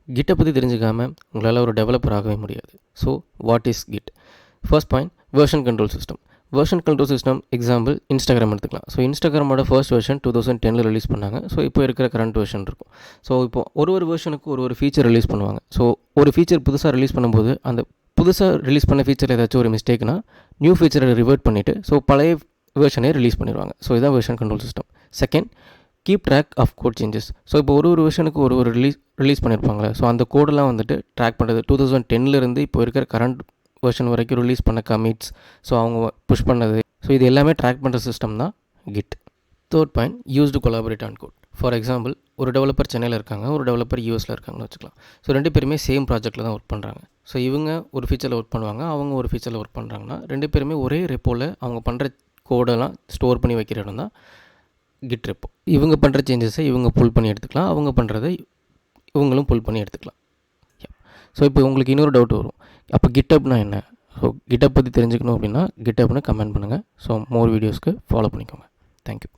கிட்டை பற்றி தெரிஞ்சுக்காமல் உங்களால் ஒரு டெவலப்பர் ஆகவே முடியாது. So what is Git? First point, version control system. Version control system example Instagram எடுத்துக்கலாம். ஸோ இன்ஸ்டாகிராமோட ஃபர்ஸ்ட் வெர்ஷன் 2010 ரிலீஸ் பண்ணாங்க. ஸோ இப்போ இருக்கிற கரண்ட் வெர்ஷன் இருக்கும். ஸோ இப்போ ஒரு வெர்ஷனுக்கு ஒரு ஃபீச்சர் ரிலீஸ் பண்ணுவாங்க. ஸோ ஒரு ஃபீச்சர் புதுசாக ரிலீஸ் பண்ணும்போது அந்த புதுசாக ரிலீஸ் பண்ண ஃபீச்சரில் ஏதாச்சும் ஒரு மிஸ்டேக்னா நியூ ஃபீச்சரை ரிவர்ட் பண்ணிவிட்டு ஸோ பழைய வெர்ஷனே ரிலீஸ் பண்ணிடுவாங்க. ஸோ இதான் version control system. Second, keep track of code changes. So இப்போ ஒரு வெர்ஷனுக்கு ஒரு ரிலீஸ் பண்ணியிருப்பாங்களே, ஸோ அந்த கோடெல்லாம் வந்துட்டு ட்ராக் பண்ணுறது 2010 இப்போ இருக்கிற கரண்ட் வெர்ஷன் வரைக்கும் ரிலீஸ் பண்ண கமிட்ஸ், ஸோ அவங்க புஷ் பண்ணது, ஸோ இது எல்லாமே ட்ராக் பண்ணுற சிஸ்டம் தான் Git. Third point, use to collaborate on code. For example, ஒரு டெவலப்பர் சென்னையில் இருக்காங்க, ஒரு டெவலப்பர் யூஎஸில் இருக்காங்கன்னு வச்சுக்கலாம். ஸோ 2 பேருமே சேம் ப்ராஜெக்ட்டில் தான் ஒர்க் பண்ணுறாங்க. ஸோ இவங்க ஒரு ஃபீச்சரில் ஒர்க் பண்ணுவாங்க, அவங்க ஒரு ஃபீச்சரில் ஒர்க் பண்ணுறாங்கன்னா 2 பேருமே ஒரே ரெப்போவில் அவங்க பண்ணுற கோடெல்லாம் ஸ்டோர் பண்ணி வைக்கிற இடம் தான் கிட் ரெப்போ. இவங்க பண்ணுற சேஞ்சஸை இவங்க புல் பண்ணி எடுத்துக்கலாம், அவங்க பண்ணுறதை இவங்களும் புல் பண்ணி எடுத்துக்கலாம். ஸோ இப்போ உங்களுக்கு இன்னொரு டவுட் வரும், அப்போ கிட்டப்னா என்ன? ஸோ கிட்டப் பற்றி தெரிஞ்சுக்கணும் அப்படின்னா கிட்டப்னு கமெண்ட் பண்ணுங்கள். ஸோ மோர் வீடியோஸ்க்கு ஃபாலோ பண்ணிக்கோங்க. தேங்க்யூ.